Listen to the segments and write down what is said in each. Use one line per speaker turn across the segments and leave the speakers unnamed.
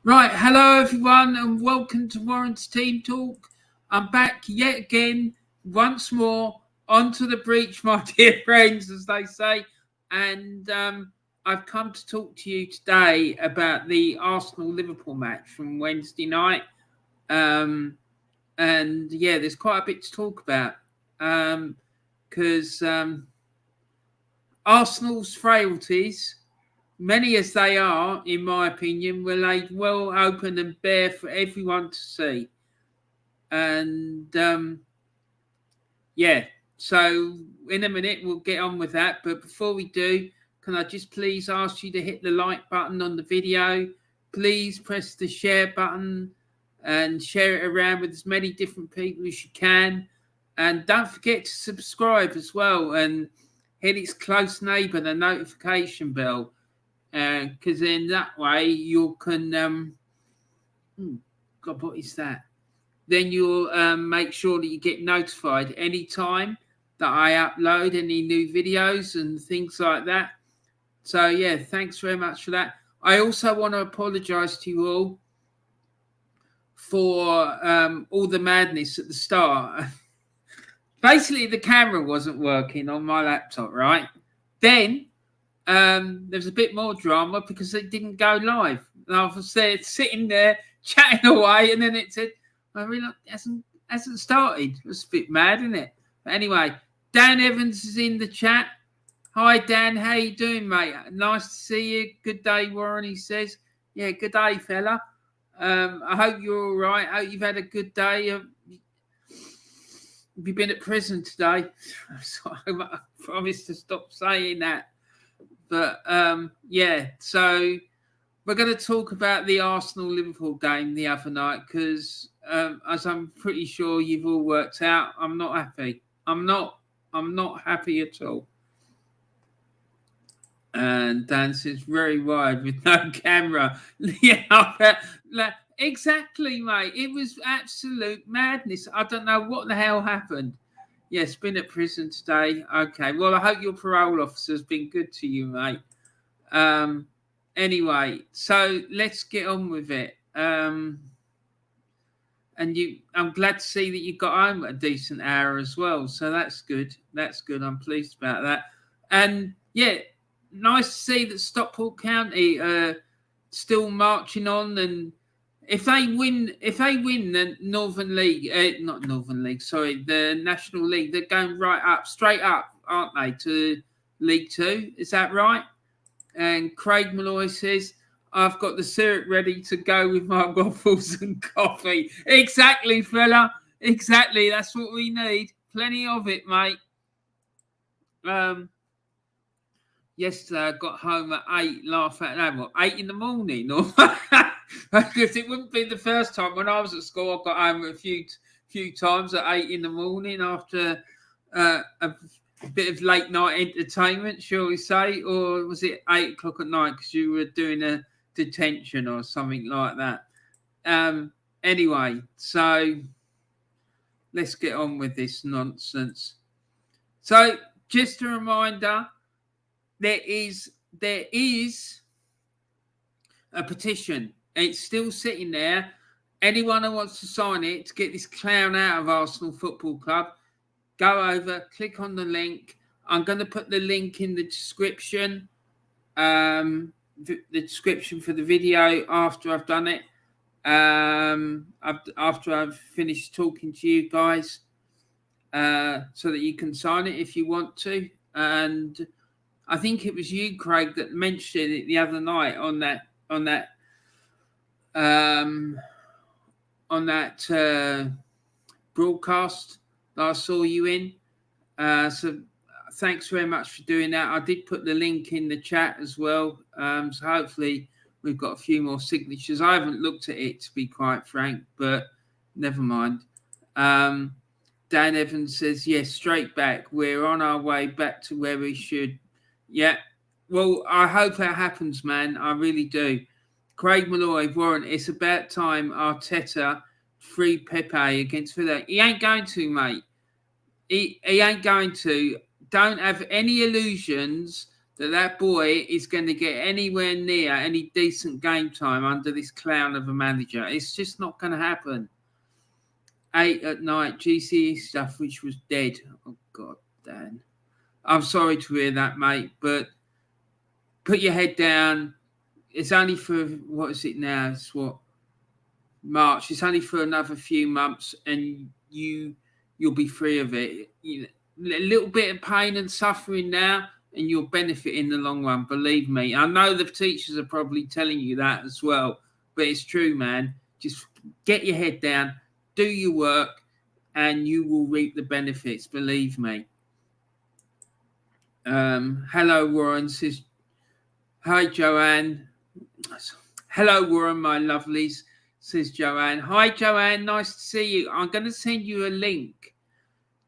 Right, hello everyone, and welcome to Warren's Team Talk. I'm back yet again, once more, onto the breach, my dear friends, as they say. And I've come to talk to you today about the Arsenal-Liverpool match from Wednesday night. And yeah, there's quite a bit to talk about. Because Arsenal's frailties, many as they are, in my opinion, were laid well open and bare for everyone to see. And yeah, so in a minute we'll get on with that. But before we do, can I just please ask you to hit the like button on the video? Please press the share button and share it around with as many different people as you can. And don't forget to subscribe as well and hit its close neighbour, the notification bell. Because in that way you can God, what is that? Then you'll make sure that you get notified anytime that I upload any new videos and things like that. So yeah, thanks very much for that. I also want to apologise to you all for all the madness at the start. Basically, the camera wasn't working on my laptop, right? Then there's a bit more drama because it didn't go live. And I was there sitting there chatting away, and then it said, I realised it hasn't started. It was a bit mad, isn't it? But anyway, Dan Evans is in the chat. Hi, Dan. How you doing, mate? Nice to see you. Good day, Warren, he says. Yeah, good day, fella. I hope you're all right. I hope you've had a good day. Have you been at prison today? So I promise to stop saying that. But yeah, so we're going to talk about the Arsenal-Liverpool game the other night because, as I'm pretty sure you've all worked out, I'm not happy. I'm not happy at all. And Dan says very wide with no camera. Yeah, exactly, mate. It was absolute madness. I don't know what the hell happened. Yes, been at prison today. Okay, well, I hope your parole officer's been good to you, mate. Anyway, so let's get on with it. And I'm glad to see that you got home at a decent hour as well. So that's good. That's good. I'm pleased about that. And yeah, nice to see that Stockport County still marching on. And if they win the Northern League, not Northern League, sorry, the National League, they're going right up, straight up, aren't they, to League Two? Is that right? And Craig Malloy says, I've got the syrup ready to go with my waffles and coffee. Exactly, fella. Exactly. That's what we need. Plenty of it, mate. Yesterday I got home at 8, laugh at that. What, 8 in the morning? Or because it wouldn't be the first time. When I was at school, I got home a few times at 8 in the morning after a bit of late night entertainment, shall we say, or was it 8 o'clock at night because you were doing a detention or something like that? Anyway, so let's get on with this nonsense. So just a reminder, there is a petition. It's still sitting there. Anyone who wants to sign it to get this clown out of Arsenal Football Club, go over, click on the link. I'm going to put the link in the description, the description for the video after I've done it, after I've finished talking to you guys, so that you can sign it if you want to. And I think it was you, Craig, that mentioned it the other night on that broadcast that I saw you in. So thanks very much for doing that. I did put the link in the chat as well. So hopefully we've got a few more signatures. I haven't looked at it, to be quite frank, but never mind. Dan Evans says, yes, straight back. We're on our way back to where we should. Yeah. Well, I hope that happens, man. I really do. Craig Malloy, Warren, it's about time Arteta free Pepe against Villa. He ain't going to, mate. He ain't going to. Don't have any illusions that boy is going to get anywhere near any decent game time under this clown of a manager. It's just not going to happen. 8 at night, GCE stuff, which was dead. Oh, God, Dan. I'm sorry to hear that, mate, but put your head down. It's only for, what is it now? It's what? March. It's only for another few months, and you'll be free of it. A little bit of pain and suffering now, and you'll benefit in the long run. Believe me. I know the teachers are probably telling you that as well, but it's true, man. Just get your head down, do your work, and you will reap the benefits. Believe me. Hello, Warren says, hi, Joanne. Hello, Warren, my lovelies, says Joanne. Hi, Joanne. Nice to see you. I'm going to send you a link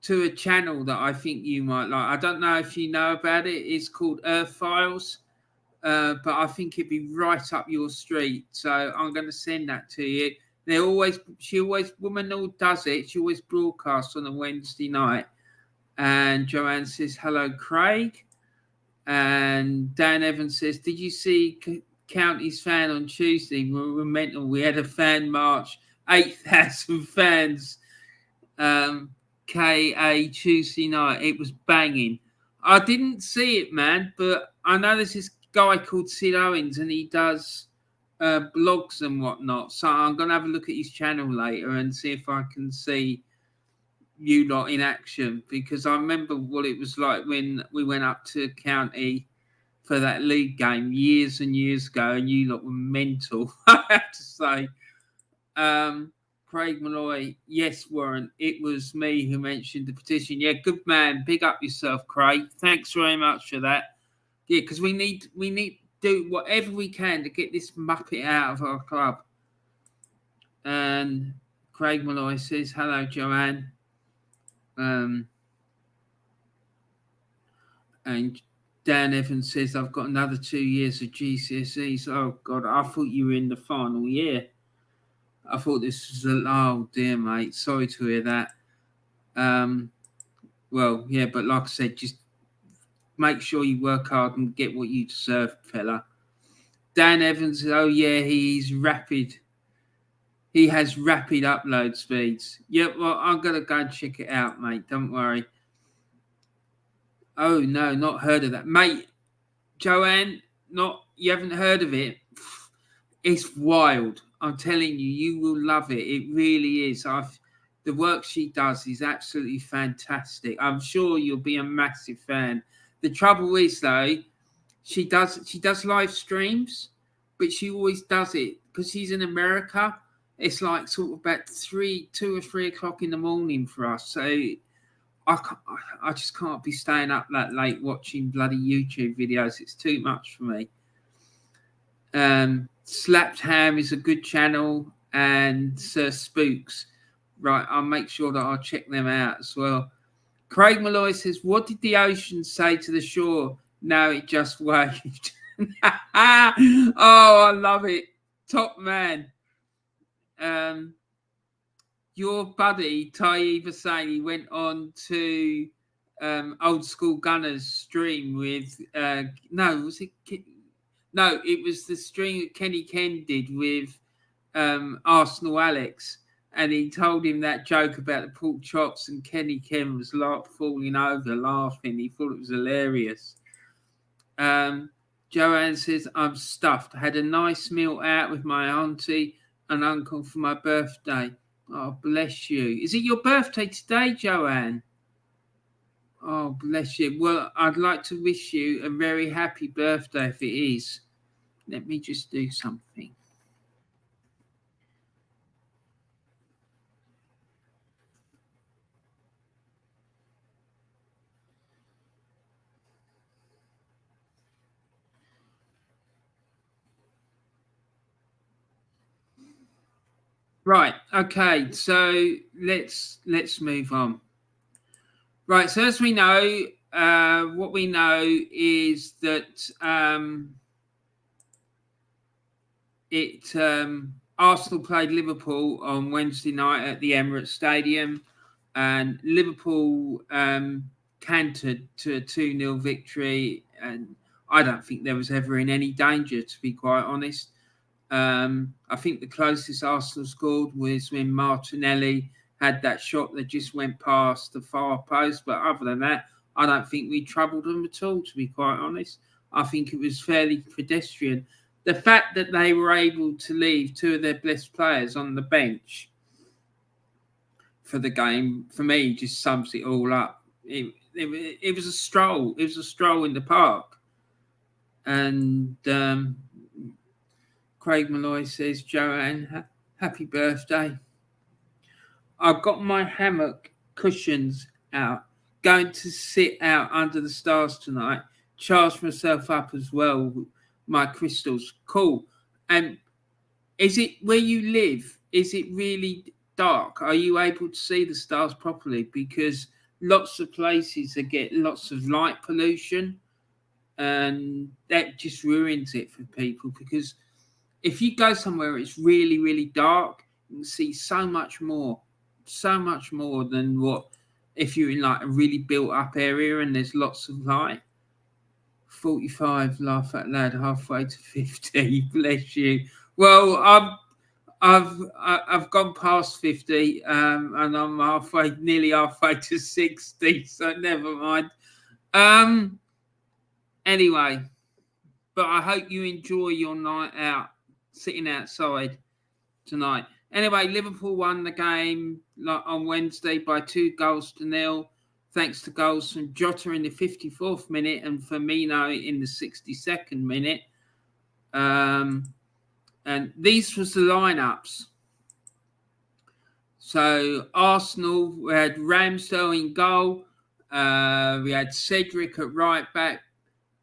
to a channel that I think you might like. I don't know if you know about it. It's called Earth Files, but I think it'd be right up your street. So I'm going to send that to you. Woman all does it. She always broadcasts on a Wednesday night. And Joanne says, hello, Craig. And Dan Evans says, did you see County's fan on Tuesday? We were mental. We had a fan march, 8,000 fans. KA Tuesday night. It was banging. I didn't see it, man, but I know there's this guy called Sid Owens and he does blogs and whatnot. So I'm going to have a look at his channel later and see if I can see you lot in action, because I remember what it was like when we went up to County for that league game years and years ago, and you lot were mental, I have to say. Craig Malloy, yes, Warren, it was me who mentioned the petition. Yeah, good man. Big up yourself, Craig. Thanks very much for that. Yeah, because we need to do whatever we can to get this muppet out of our club. And Craig Malloy says, hello, Joanne. And Dan Evans says, I've got another 2 years of GCSEs. Oh, God, I thought you were in the final year. I thought this was oh, dear, mate. Sorry to hear that. Well, yeah, but like I said, just make sure you work hard and get what you deserve, fella. Dan Evans, oh, yeah, he's rapid. He has rapid upload speeds. Yeah, well, I'm going to go and check it out, mate. Don't worry. Oh, no, not heard of that. Mate, Joanne, you haven't heard of it? It's wild. I'm telling you, you will love it. It really is. The work she does is absolutely fantastic. I'm sure you'll be a massive fan. The trouble is, though, she does live streams, but she always does it because she's in America. It's like sort of about 2 or 3 o'clock in the morning for us. So I just can't be staying up that late watching bloody YouTube videos. It's too much for me. Slapped Ham is a good channel, and Sir Spooks. Right, I'll make sure that I'll check them out as well. Craig Malloy says, what did the ocean say to the shore? No, it just waved. Oh, I love it. Top man. Your buddy, Tayyib Husseini, went on to Old School Gunner's stream with, it was the stream that Kenny Ken did with Arsenal Alex. And he told him that joke about the pork chops, and Kenny Ken was falling over laughing. He thought it was hilarious. Joanne says, I'm stuffed. I had a nice meal out with my auntie and uncle for my birthday. Oh, bless you. Is it your birthday today, Joanne? Oh, bless you. Well, I'd like to wish you a very happy birthday if it is. Let me just do something. Right. Okay. So let's move on. Right. So as we know, what we know is that Arsenal played Liverpool on Wednesday night at the Emirates Stadium, and Liverpool cantered to a 2-0 victory. And I don't think there was ever in any danger, to be quite honest. I think the closest Arsenal scored was when Martinelli had that shot that just went past the far post. But other than that, I don't think we troubled them at all, to be quite honest. I think it was fairly pedestrian. The fact that they were able to leave two of their best players on the bench for the game, for me, just sums it all up. It was a stroll. It was a stroll in the park. And Craig Malloy says, Joanne, happy birthday. I've got my hammock cushions out. Going to sit out under the stars tonight. Charge myself up as well. My crystals. Cool. And is it where you live? Is it really dark? Are you able to see the stars properly? Because lots of places that get lots of light pollution, and that just ruins it for people. Because if you go somewhere it's really, really dark, you can see so much more than what if you're in like a really built up area and there's lots of light. 45, laugh out loud, halfway to 50. Bless you. Well, I've gone past 50, and I'm nearly halfway to 60. So never mind. Anyway, but I hope you enjoy your night out, sitting outside tonight. Anyway, Liverpool won the game on Wednesday by 2-0. Thanks to goals from Jota in the 54th minute and Firmino in the 62nd minute. And these was the lineups. So Arsenal, we had Ramsdale in goal. We had Cedric at right back,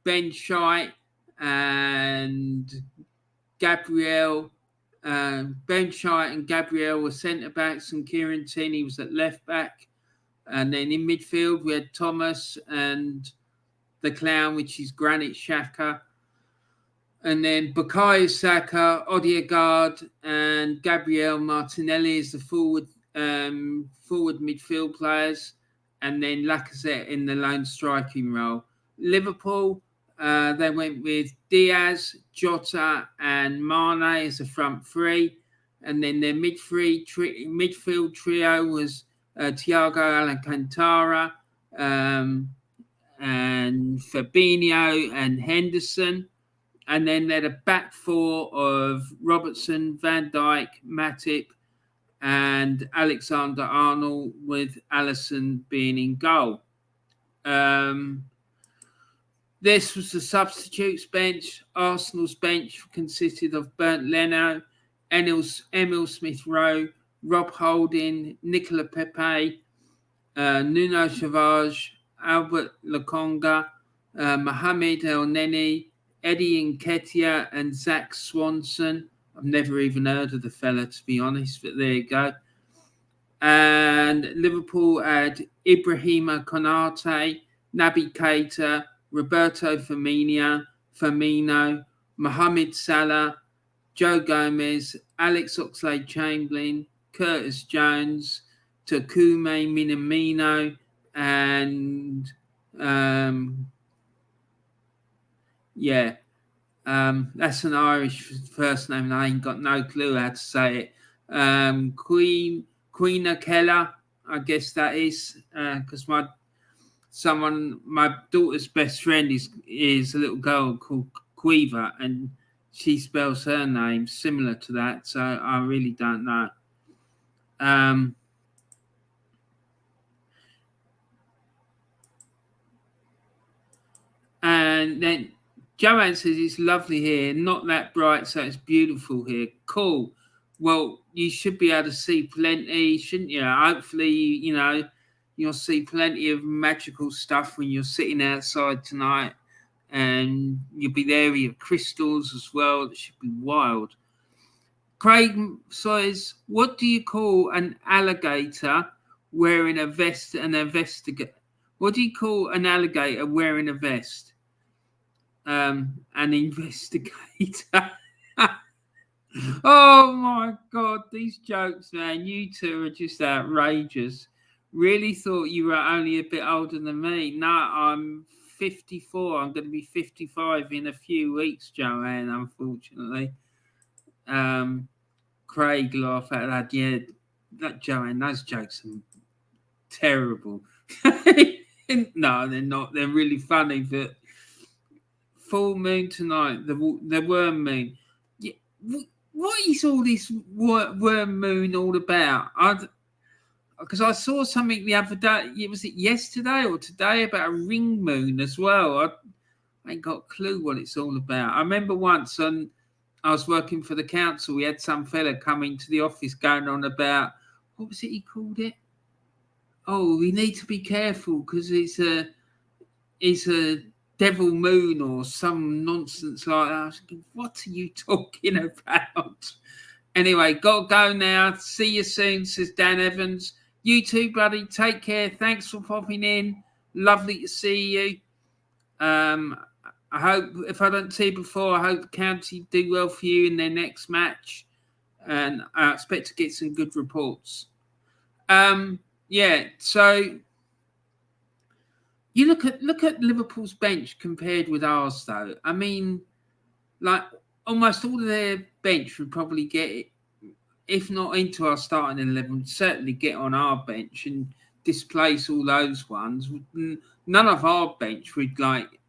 Ben Scheidt and Gabriel. Ben Scheidt and Gabriel were centre backs, and Kieran Tierney was at left back. And then in midfield, we had Thomas and the Clown, which is Granit Xhaka. And then Bukayo Saka, Odegaard, and Gabriel Martinelli as the forward midfield players. And then Lacazette in the lone striking role. Liverpool, they went with Diaz, Jota, and Mane as the front three. And then their midfield trio was Thiago Alcantara, and Fabinho and Henderson. And then they had a back four of Robertson, Van Dijk, Matip, and Alexander-Arnold, with Alisson being in goal. This was the substitutes bench. Arsenal's bench consisted of Bernd Leno, Emil Smith-Rowe, Rob Holding, Nicola Pepe, Nuno Tavares, Albert Lokonga, Mohamed El Neni, Eddie Nketiah, and Zach Swanson. I've never even heard of the fella, to be honest, but there you go. And Liverpool had Ibrahima Konate, Naby Keita, Roberto Firmino, Mohamed Salah, Joe Gomez, Alex Oxlade-Chamberlain, Curtis Jones, Takumi Minamino, and that's an Irish first name, and I ain't got no clue how to say it. Queen Keller, I guess that is, because my daughter's best friend is a little girl called Quiva, and she spells her name similar to that, so I really don't know. And then Joanne says it's lovely here, not that bright, so it's beautiful here. Cool. Well, you should be able to see plenty, shouldn't you? Hopefully, you'll see plenty of magical stuff when you're sitting outside tonight, and you'll be there with your crystals as well. It should be wild. Craig says, what do you call an alligator wearing a vest and a vestigator? What do you call an alligator wearing a vest? An investigator. Oh my God, these jokes, man. You two are just outrageous. Really thought you were only a bit older than me. No, I'm 54. I'm going to be 55 in a few weeks, Joanne, unfortunately. Craig laughed at that. Yeah, that Joanne, those jokes are terrible. No, they're not. They're really funny, but full moon tonight, the worm moon. Yeah, what is all this worm moon all about? Because I saw something the other day. Was it yesterday or today about a ring moon as well? I ain't got a clue what it's all about. I remember once I was working for the council. We had some fella come into the office going on about, what was it he called it? Oh, we need to be careful because it's a devil moon or some nonsense like that. I was thinking, what are you talking about? Anyway, gotta go now. See you soon, says Dan Evans. You too, buddy. Take care. Thanks for popping in. Lovely to see you. I hope, if I don't see you before, I hope the county do well for you in their next match. And I expect to get some good reports. Yeah, so you look at Liverpool's bench compared with ours, though. I mean, like almost all of their bench would probably get it, if not into our starting 11, certainly get on our bench and displace all those ones. None of our bench would like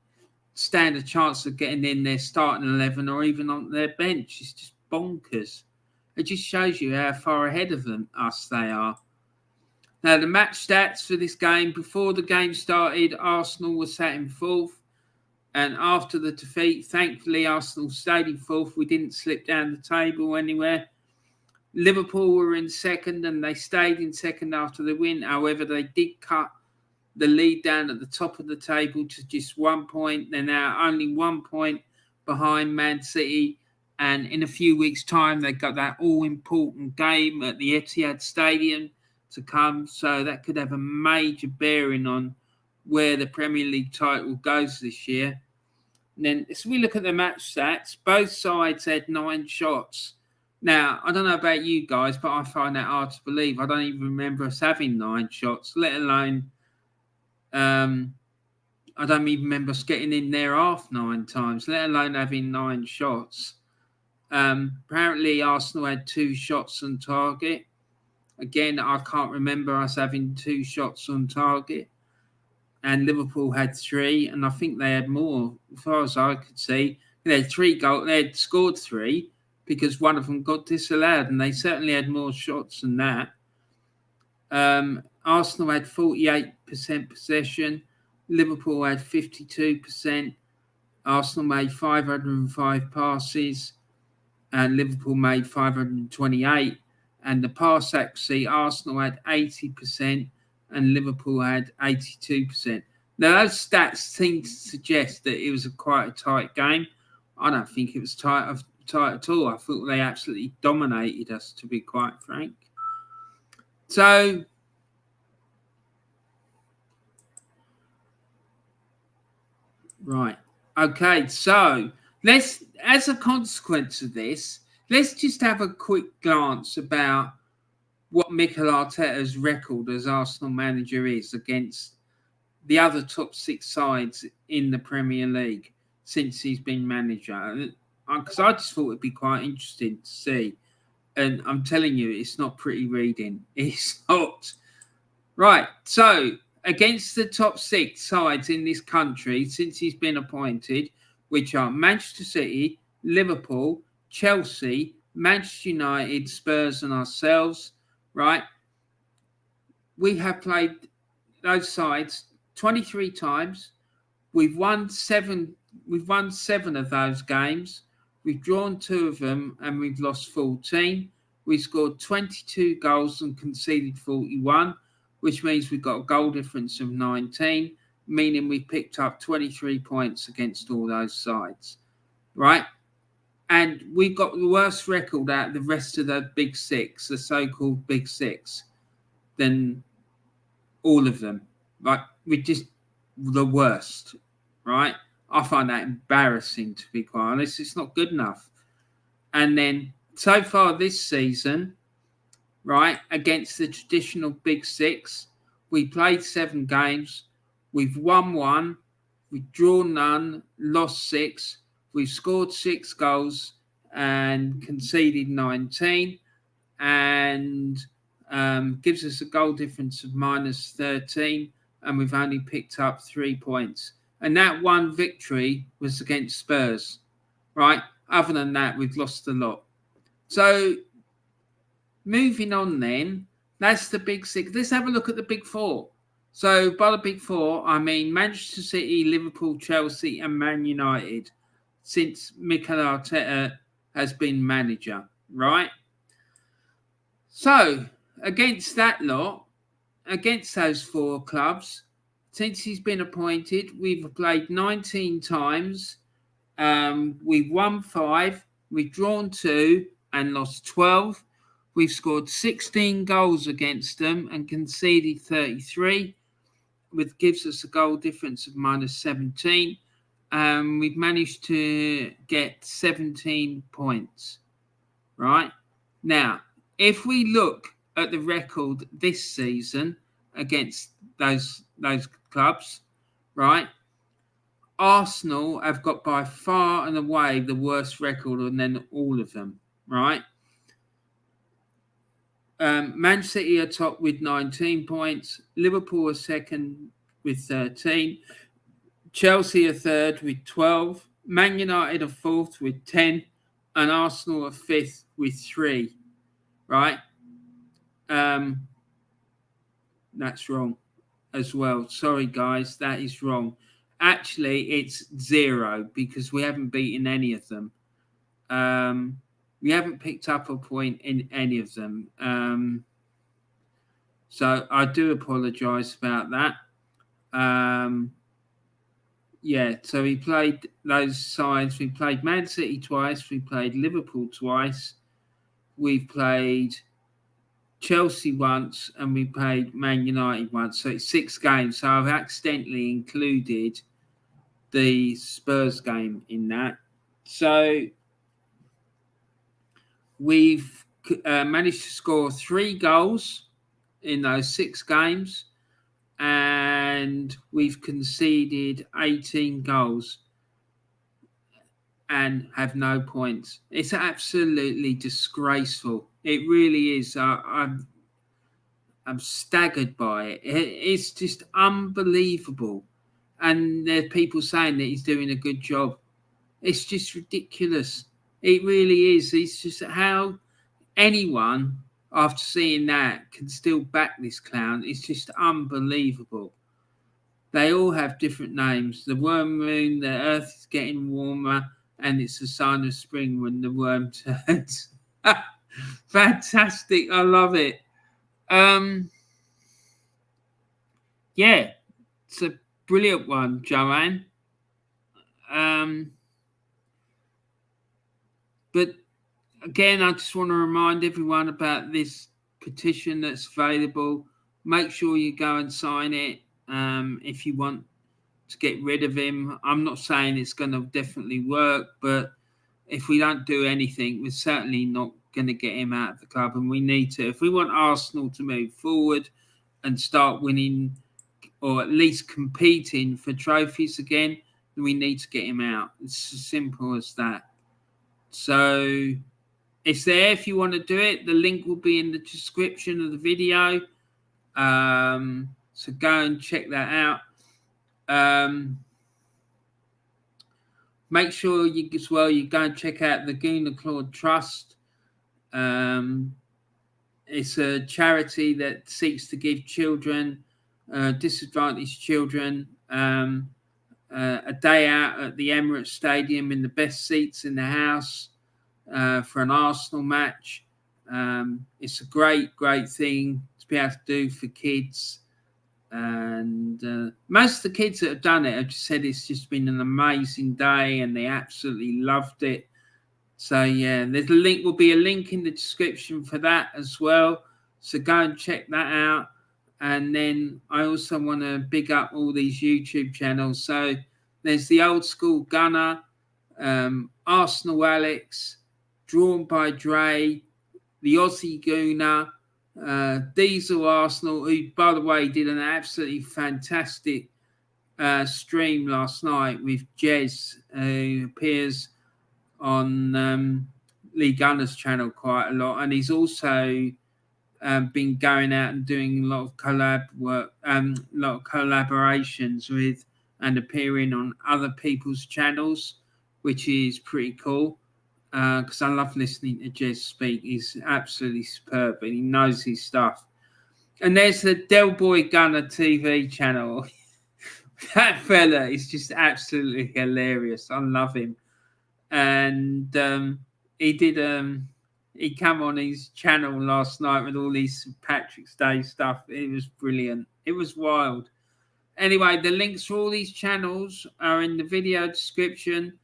stand a chance of getting in their starting 11 or even on their bench. It's just bonkers. It just shows you how far ahead of us they are. Now, the match stats for this game, before the game started, Arsenal was sat in fourth. And after the defeat, thankfully, Arsenal stayed in fourth. We didn't slip down the table anywhere. Liverpool were in second and they stayed in second after the win. However, they did cut the lead down at the top of the table to just 1 point. They're now only 1 point behind Man City. And in a few weeks' time, they've got that all-important game at the Etihad Stadium to come. So that could have a major bearing on where the Premier League title goes this year. And then, as we look at the match stats, both sides had 9 shots. Now, I don't know about you guys, but I find that hard to believe. I don't even remember us having 9 shots, let alone, I don't even remember us getting in there half 9 times, let alone having 9 shots. Apparently, Arsenal had 2 shots on target. Again, I can't remember us having 2 shots on target. And Liverpool had 3, and I think they had more, as far as I could see. They had 3 goals. They had scored 3 because one of them got disallowed, and they certainly had more shots than that. Arsenal had 48% possession. Liverpool had 52%. Arsenal made 505 passes, and Liverpool made 528. And the pass accuracy, Arsenal had 80%, and Liverpool had 82%. Now, those stats seem to suggest that it was quite a tight game. I don't think it was tight at all. I thought they absolutely dominated us, to be quite frank. So, right. Okay, so let's, as a consequence of this, let's just have a quick glance about what Mikel Arteta's record as Arsenal manager is against the other top 6 sides in the Premier League since he's been manager. Because I just thought it'd be quite interesting to see. And I'm telling you, it's not pretty reading. It's not. Right, so against the top 6 sides in this country since he's been appointed, which are Manchester City, Liverpool, Chelsea, Manchester United, Spurs and ourselves, right? We have played those sides 23 times. We've won 7 of those games. We've drawn 2 of them and we've lost 14. We scored 22 goals and conceded 41, which means we've got a goal difference of 19, meaning we picked up 23 points against all those sides, right? And we've got the worst record out of the rest of the big 6, the so-called big 6, than all of them. Like, we're just the worst, right? I find that embarrassing, to be quite honest. It's not good enough. And then, so far this season, right, against the traditional big 6, we played 7 games. We've won 1, We've drawn none, lost 6. We've scored 6 goals and conceded 19, and gives us a goal difference of minus 13, and we've only picked up 3 points. And that one victory was against Spurs, right? Other than that, we've lost a lot. So moving on then, that's the big 6. Let's have a look at the big 4. So by the big 4, I mean Manchester City, Liverpool, Chelsea and Man United since Mikel Arteta has been manager, right? So against that lot, against those 4 clubs, since he's been appointed, we've played 19 times. We've won 5, we've drawn 2 and lost 12. We've scored 16 goals against them and conceded 33, which gives us a goal difference of minus 17. We've managed to get 17 points, right? Now, if we look at the record this season against those clubs, right? Arsenal have got by far and away the worst record, and then all of them, right? Man City are top with 19 points. Liverpool are second with 13. Chelsea are third with 12. Man United are fourth with 10. And Arsenal are fifth with 3. Right? That's wrong as well. Sorry, guys. That is wrong. Actually, it's 0 because we haven't beaten any of them. We haven't picked up a point in any of them. So I do apologise about that. Yeah, so we played those sides. We played Man City twice. We played Liverpool twice. We've played Chelsea once, and we played Man United once. So it's 6 games. So I've accidentally included the Spurs game in that. So we've managed to score 3 goals in those 6 games, and we've conceded 18 goals and have no points. It's absolutely disgraceful. It really is. I'm staggered by it. It's just unbelievable. And there are people saying that he's doing a good job. It's just ridiculous. It really is. It's just how anyone, after seeing that, can still back this clown. It's just unbelievable. They all have different names. The worm moon, the earth is getting warmer, and it's a sign of spring when the worm turns. Fantastic. I love it. Yeah, it's a brilliant one, Joanne. But again, I just want to remind everyone about this petition that's available. Make sure you go and sign it if you want to get rid of him. I'm not saying it's going to definitely work, but if we don't do anything, we're certainly not going to get him out of the club, and we need to. If we want Arsenal to move forward and start winning, or at least competing for trophies again, then we need to get him out. It's as simple as that. So it's there if you want to do it. The link will be in the description of the video. So go and check that out. Make sure you go and check out the Gooner Claude Trust. It's a charity that seeks to give children, disadvantaged children, a day out at the Emirates Stadium in the best seats in the house for an Arsenal match. It's a great thing to be able to do for kids. And most of the kids that have done it have just said it's just been an amazing day and they absolutely loved it. So yeah, there's will be a link in the description for that as well. So go and check that out. And then I also want to big up all these YouTube channels. So there's the Old Skool Gunner, Arsenal Alex, Drawn by Dre, the Aussie Gooner, Diesel Arsenal, who, by the way, did an absolutely fantastic stream last night with Jez, who appears on Lee Gunner's channel quite a lot, and he's also been going out and doing a lot of collab work, a lot of collaborations with and appearing on other people's channels, which is pretty cool. Because I love listening to Jez speak. He's absolutely superb, and he knows his stuff. And there's the Del Boy Gunner TV channel. That fella is just absolutely hilarious. I love him. And he come on his channel last night with all these St. Patrick's Day stuff. It was brilliant. It was wild. Anyway, the links for all these channels are in the video description.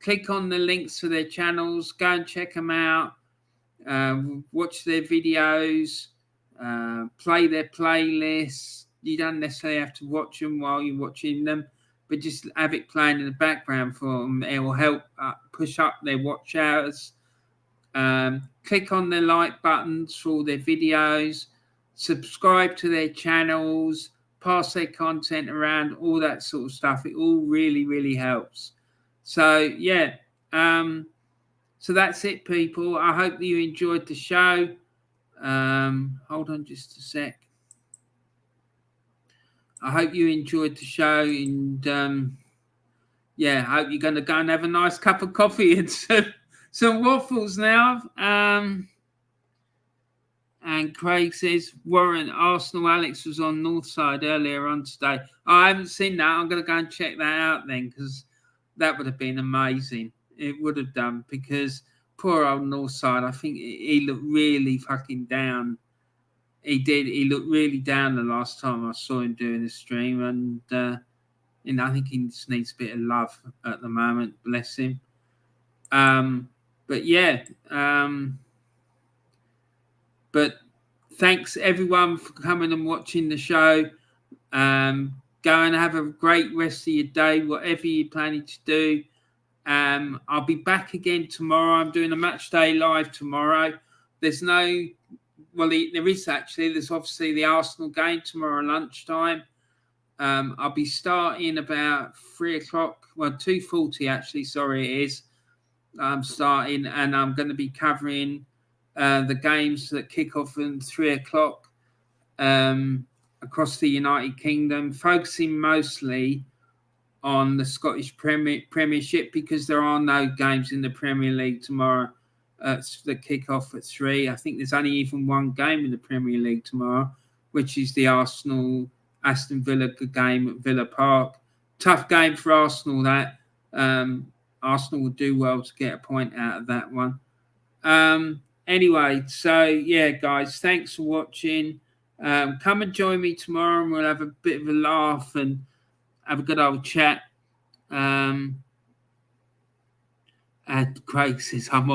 Click on the links for their channels. Go and check them out. Watch their videos. Play their playlists. You don't necessarily have to watch them while you're watching them, but just have it playing in the background for them. It will help push up their watch hours. Click on the like buttons for all their videos. Subscribe to their channels. Pass their content around. All that sort of stuff. It all really, really helps. So, yeah. So that's it, people. I hope that you enjoyed the show. Hold on just a sec. I hope you enjoyed the show, and yeah, I hope you're going to go and have a nice cup of coffee and some waffles now. And Craig says, Warren, Arsenal Alex was on Northside earlier on today. I haven't seen that. I'm going to go and check that out then, because that would have been amazing. It would have done, because poor old Northside, I think he looked really fucking down. He did. He looked really down the last time I saw him doing the stream, and I think he just needs a bit of love at the moment. Bless him. But yeah. But thanks everyone for coming and watching the show. Go and have a great rest of your day, whatever you're planning to do. I'll be back again tomorrow. I'm doing a match day live tomorrow. There's obviously the Arsenal game tomorrow lunchtime. I'll be starting about 3 o'clock. Well, 2:40 actually. Sorry, it is. I'm starting, and I'm going to be covering the games that kick off at 3 o'clock across the United Kingdom, focusing mostly on the Scottish Premiership, because there are no games in the Premier League tomorrow that kick off at 3. I think there's only even one game in the Premier League tomorrow, which is the Arsenal-Aston Villa game at Villa Park. Tough game for Arsenal, that. Arsenal would do well to get a point out of that one. Anyway, so, yeah, guys, thanks for watching. Come and join me tomorrow, and we'll have a bit of a laugh and have a good old chat. And Craig says I'm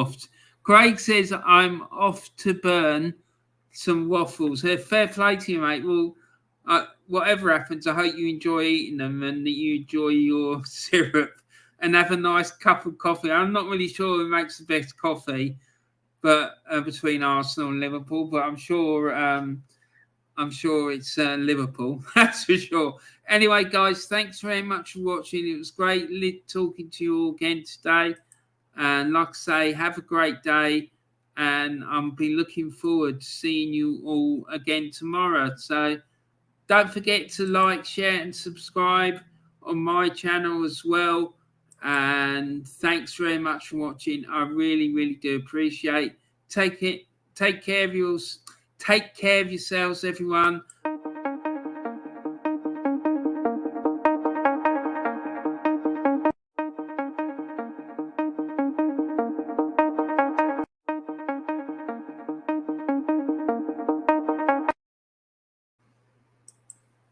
off to burn some waffles. Fair play to you, mate. Well, whatever happens, I hope you enjoy eating them and that you enjoy your syrup and have a nice cup of coffee. I'm not really sure who makes the best coffee, but between Arsenal and Liverpool, but I'm sure it's Liverpool. That's for sure. Anyway, guys, thanks very much for watching. It was great talking to you all again today. And like I say, have a great day. And I'll be looking forward to seeing you all again tomorrow. So don't forget to like, share, and subscribe on my channel as well. And thanks very much for watching. I really, really do appreciate it. Take care of yourselves, everyone.